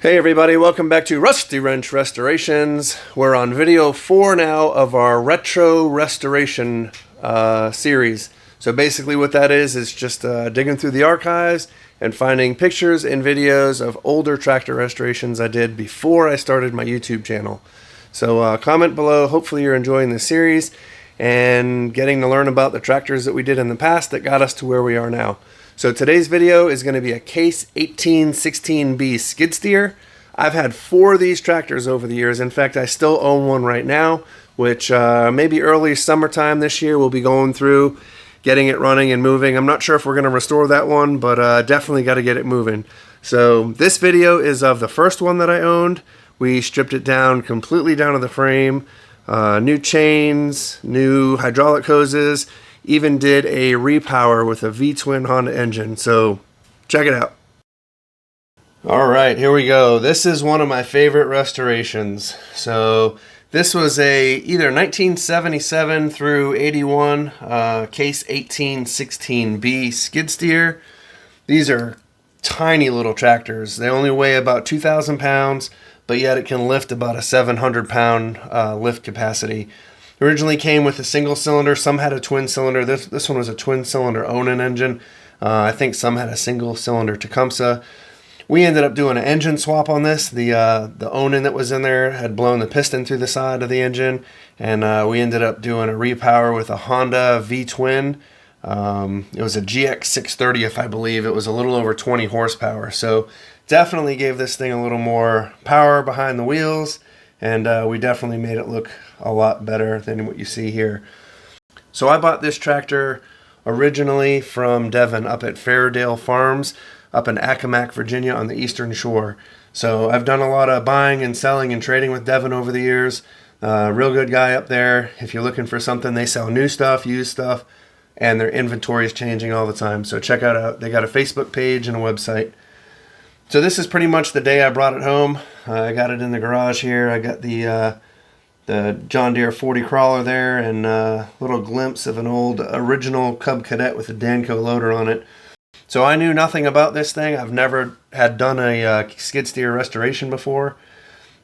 Hey everybody, welcome back to Rusty Wrench Restorations. We're on video 4 now of our retro restoration series. So basically what that is just digging through the archives and finding pictures and videos of older tractor restorations I did before I started my YouTube channel. So comment below, hopefully you're enjoying this series and getting to learn about the tractors that we did in the past that got us to where we are now. So today's video is going to be a Case 1816B skid steer. I've had 4 of these tractors over the years. In fact, I still own one right now, which maybe early summertime this year we'll be going through, getting it running and moving. I'm not sure if we're going to restore that one, but definitely got to get it moving. So this video is of the first one that I owned. We stripped it down completely down to the frame, new chains, new hydraulic hoses, even did a repower with a V-twin Honda engine, so check it out. Alright, here we go. This is one of my favorite restorations. So this was a either 1977 through 81 Case 1816B skid steer. These are tiny little tractors. They only weigh about 2,000 pounds, but yet it can lift about a 700-pound lift capacity. Originally came with a single cylinder, some had a twin cylinder. This one was a twin cylinder Onan engine. I think some had a single cylinder Tecumseh. We ended up doing an engine swap on this. The Onan that was in there had blown the piston through the side of the engine, and we ended up doing a repower with a Honda V-twin. It was a GX630, I believe. It was a little over 20 horsepower. So definitely gave this thing a little more power behind the wheels. And we definitely made it look a lot better than what you see here. So I bought this tractor originally from Devin up at Fairdale Farms up in Accomack, Virginia on the Eastern Shore. So I've done a lot of buying and selling and trading with Devin over the years. Real good guy up there. If you're looking for something, they sell new stuff, used stuff, and their inventory is changing all the time. So check out, they got a Facebook page and a website. So this is pretty much the day I brought it home. I got it in the garage here. I got the John Deere 40 crawler there and a little glimpse of an old original Cub Cadet with a Danco loader on it. So I knew nothing about this thing. I've never had done a skid steer restoration before.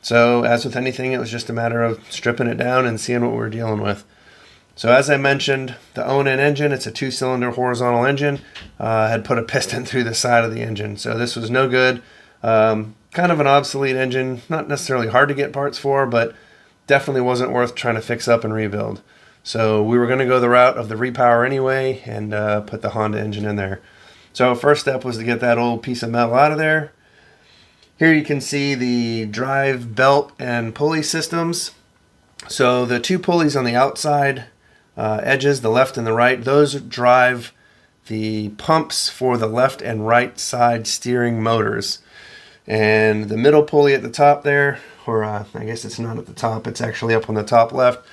So as with anything, it was just a matter of stripping it down and seeing what we were dealing with. So as I mentioned, the Onan engine, it's a 2-cylinder horizontal engine, had put a piston through the side of the engine. So this was no good. Kind of an obsolete engine, not necessarily hard to get parts for, but definitely wasn't worth trying to fix up and rebuild. So we were going to go the route of the repower anyway and put the Honda engine in there. So first step was to get that old piece of metal out of there. Here you can see the drive belt and pulley systems. So the 2 pulleys on the outside edges, the left and the right, those drive the pumps for the left and right side steering motors. And the middle pulley at the top there, or I guess it's not at the top, it's actually up on the top left,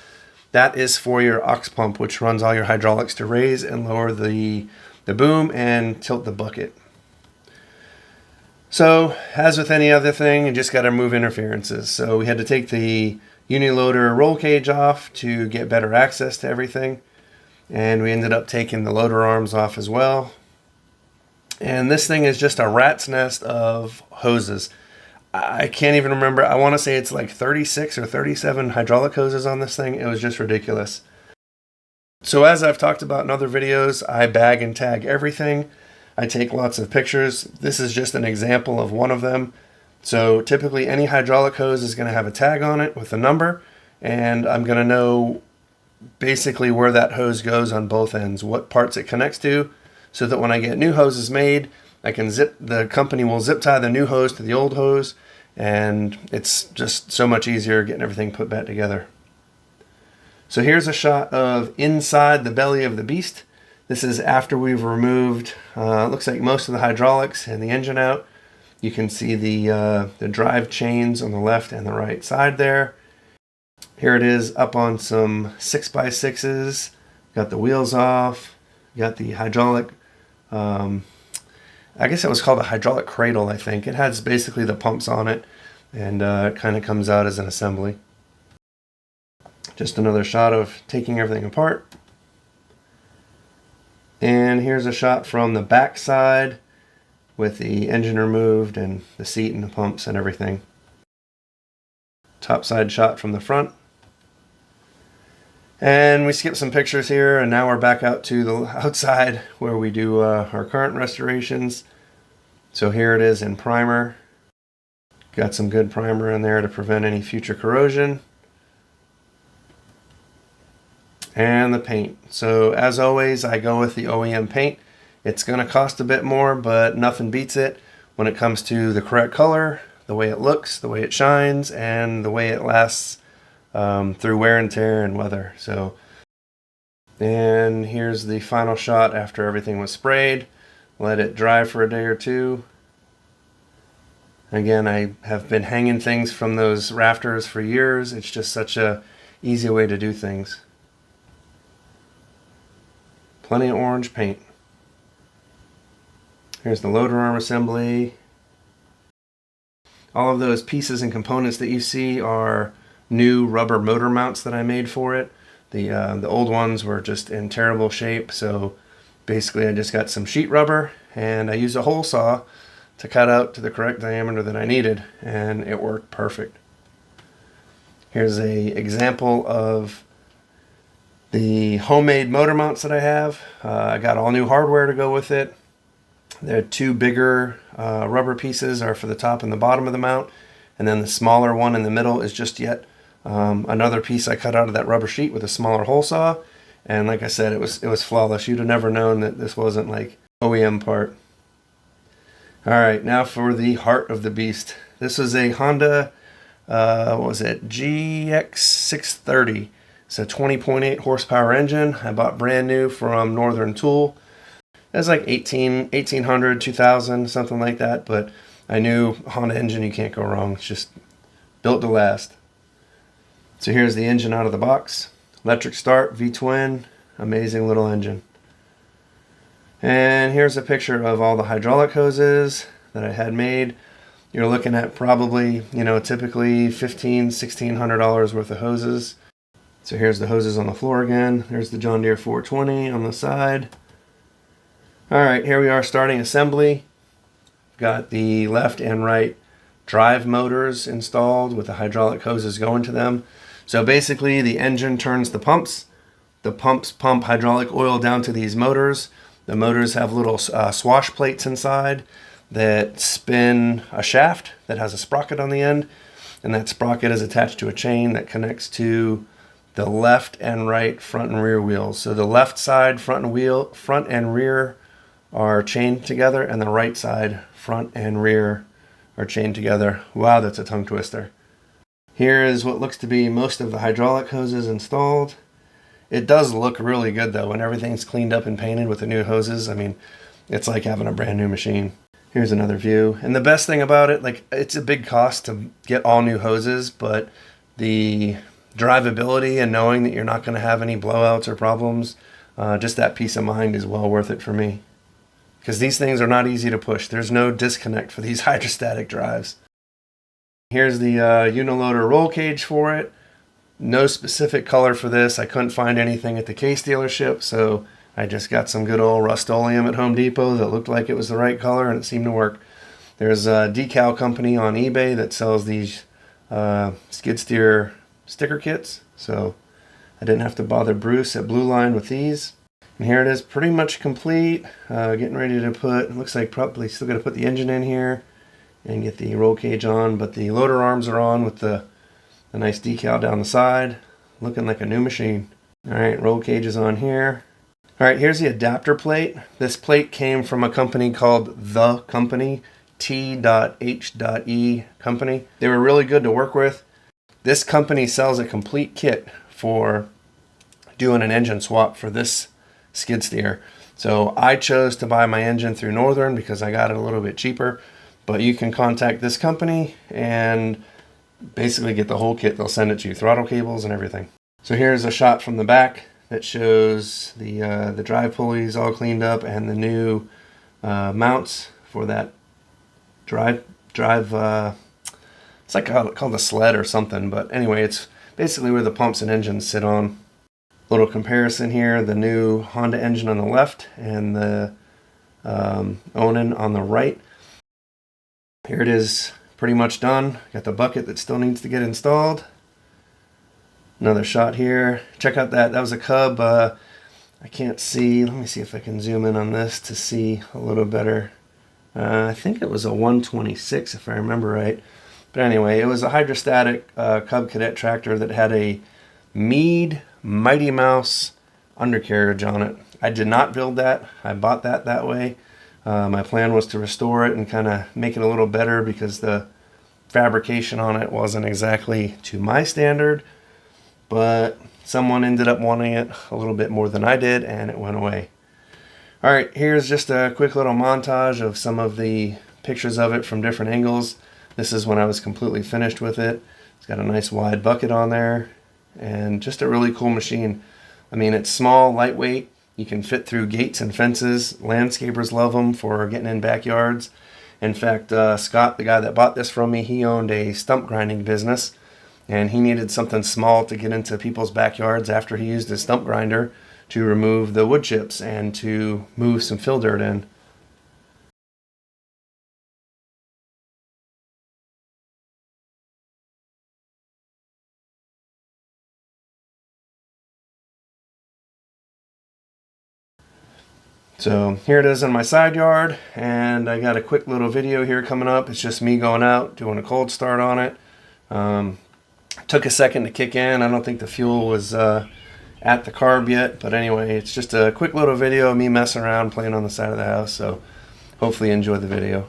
that is for your aux pump, which runs all your hydraulics to raise and lower the boom and tilt the bucket. So as with any other thing, you just got to remove interferences. So we had to take the uniloader roll cage off to get better access to everything, and we ended up taking the loader arms off as well. And this thing is just a rat's nest of hoses. I can't even remember. I want to say it's like 36 or 37 hydraulic hoses on this thing. It was just ridiculous. So as I've talked about in other videos, I bag and tag everything. I take lots of pictures. This is just an example of one of them. So typically any hydraulic hose is going to have a tag on it with a number, and I'm going to know basically where that hose goes on both ends, what parts it connects to, so that when I get new hoses made, the company will zip tie the new hose to the old hose, and it's just so much easier getting everything put back together. So here's a shot of inside the belly of the beast. This is after we've removed, looks like most of the hydraulics and the engine out. You can see the drive chains on the left and the right side there. Here it is up on some 6x6s. Got the wheels off. Got the hydraulic, I guess it was called a hydraulic cradle, I think. It has basically the pumps on it, and it kind of comes out as an assembly. Just another shot of taking everything apart. And here's a shot from the back side. with the engine removed and the seat and the pumps and everything. Top side shot from the front. And we skipped some pictures here, and now we're back out to the outside where we do our current restorations. So here it is in primer. Got some good primer in there to prevent any future corrosion. And the paint. So as always, I go with the OEM paint. It's going to cost a bit more, but nothing beats it when it comes to the correct color, the way it looks, the way it shines, and the way it lasts through wear and tear and weather. So, and here's the final shot after everything was sprayed. Let it dry for a day or two. Again, I have been hanging things from those rafters for years. It's just such a easy way to do things. Plenty of orange paint. Here's the loader arm assembly. All of those pieces and components that you see are new rubber motor mounts that I made for it. The old ones were just in terrible shape, so basically I just got some sheet rubber and I used a hole saw to cut out to the correct diameter that I needed, and it worked perfect. Here's an example of the homemade motor mounts that I have. I got all new hardware to go with it. The two bigger rubber pieces are for the top and the bottom of the mount, and then the smaller one in the middle is just yet another piece I cut out of that rubber sheet with a smaller hole saw. And like I said, it was flawless. You'd have never known that this wasn't like OEM part. All right, now for the heart of the beast. This is a Honda, what was it, GX630. It's a 20.8 horsepower engine. I bought brand new from Northern Tool. It was like 1800, 2000, something like that. But I knew Honda engine, you can't go wrong. It's just built to last. So here's the engine out of the box. Electric start, V-twin, amazing little engine. And here's a picture of all the hydraulic hoses that I had made. You're looking at probably, typically $1,500, $1,600 worth of hoses. So here's the hoses on the floor again. There's the John Deere 420 on the side. All right, here we are starting assembly. Got the left and right drive motors installed with the hydraulic hoses going to them. So basically the engine turns the pumps pump hydraulic oil down to these motors. The motors have little swash plates inside that spin a shaft that has a sprocket on the end, and that sprocket is attached to a chain that connects to the left and right front and rear wheels. So the left side front and rear are chained together, and the right side front and rear are chained together. Wow, that's a tongue twister. Here is what looks to be most of the hydraulic hoses installed. It does look really good though when everything's cleaned up and painted with the new hoses. I mean, it's like having a brand new machine. Here's another view. And the best thing about it, like, it's a big cost to get all new hoses, but the drivability and knowing that you're not going to have any blowouts or problems, just that peace of mind is well worth it for me. Because these things are not easy to push. There's no disconnect for these hydrostatic drives. Here's the uniloader roll cage for it. No specific color for this. I couldn't find anything at the Case dealership, so I just got some good old Rust-Oleum at Home Depot that looked like it was the right color, and it seemed to work. There's a decal company on eBay that sells these skid steer sticker kits, so I didn't have to bother Bruce at Blue Line with these. And here it is, pretty much complete. Getting ready to put, it looks like probably still got to put the engine in here and get the roll cage on, but the loader arms are on with the nice decal down the side, looking like a new machine. All right, roll cage is on here. All right, here's the adapter plate. This plate came from a company called The Company, T.H.E. Company. They were really good to work with. This company sells a complete kit for doing an engine swap for this skid steer. So I chose to buy my engine through Northern because I got it a little bit cheaper, but you can contact this company and basically get the whole kit. They'll send it to you, throttle cables and everything. So here's a shot from the back that shows the drive pulleys all cleaned up and the new mounts for that drive. It's like called a sled or something, but anyway, it's basically where the pumps and engines sit on. Little comparison here: the new Honda engine on the left and the Onan on the right. Here it is, pretty much done. Got the bucket that still needs to get installed. Another shot here. Check out that was a Cub. I can't see. Let me see if I can zoom in on this to see a little better. I think it was a 126 if I remember right. But anyway, it was a hydrostatic Cub Cadet tractor that had a Meade Mighty Mouse undercarriage on it. I did not build that. I bought that way. My plan was to restore it and kind of make it a little better because the fabrication on it wasn't exactly to my standard. But someone ended up wanting it a little bit more than I did, and it went away. Alright, here's just a quick little montage of some of the pictures of it from different angles. This is when I was completely finished with it. It's got a nice wide bucket on there, and just a really cool machine. I mean, it's small, lightweight. You can fit through gates and fences. Landscapers love them for getting in backyards. In fact, Scott, the guy that bought this from me, he owned a stump grinding business, and he needed something small to get into people's backyards after he used his stump grinder to remove the wood chips and to move some fill dirt in. So here it is in my side yard, and I got a quick little video here coming up. It's just me going out, doing a cold start on it. Took a second to kick in. I don't think the fuel was at the carb yet, but anyway, it's just a quick little video of me messing around, playing on the side of the house, so hopefully you enjoy the video.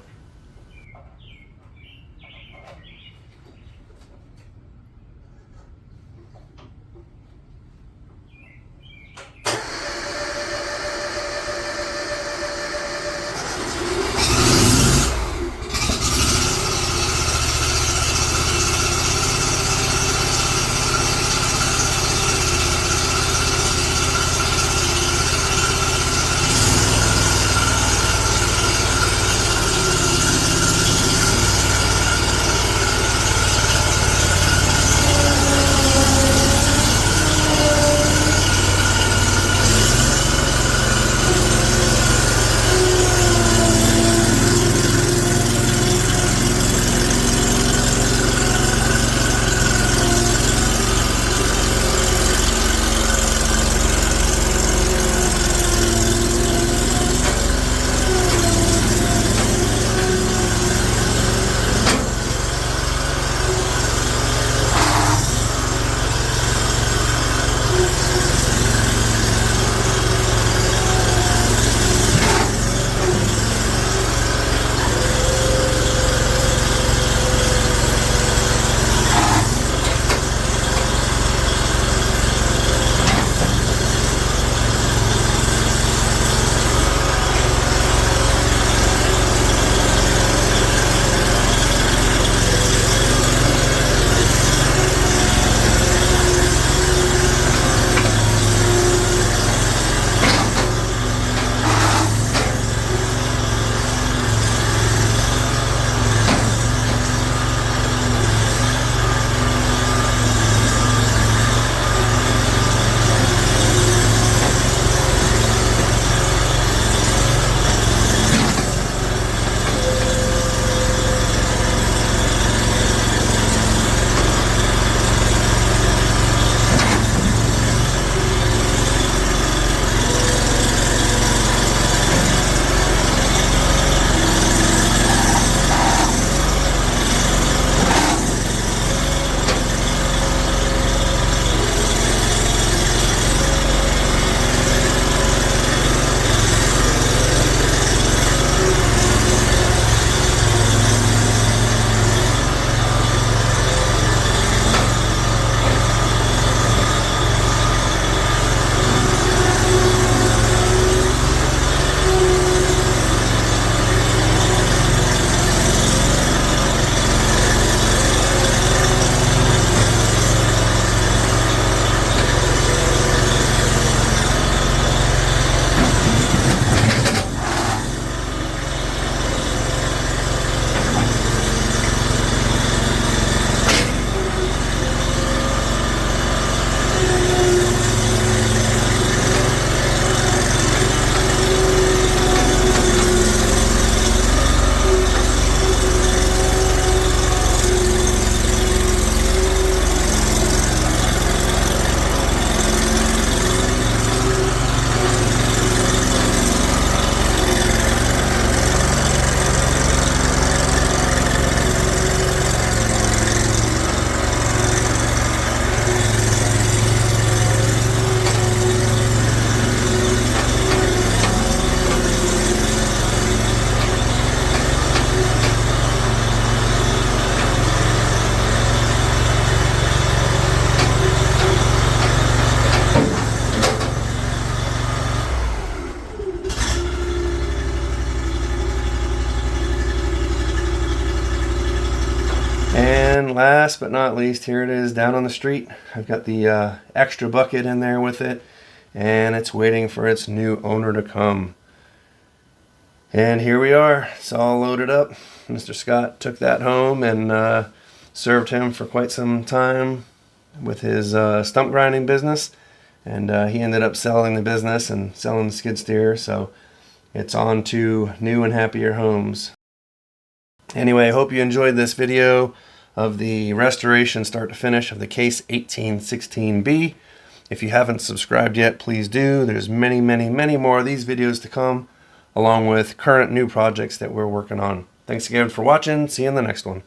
And last but not least, here it is down on the street. I've got the extra bucket in there with it, and it's waiting for its new owner to come. And here we are. It's all loaded up. Mr. Scott took that home and served him for quite some time with his stump grinding business. And he ended up selling the business and selling the skid steer. So it's on to new and happier homes. Anyway, I hope you enjoyed this video of the restoration start to finish of the Case 1816B. If you haven't subscribed yet, please do. There's many, many, many more of these videos to come, along with current new projects that we're working on. Thanks again for watching. See you in the next one.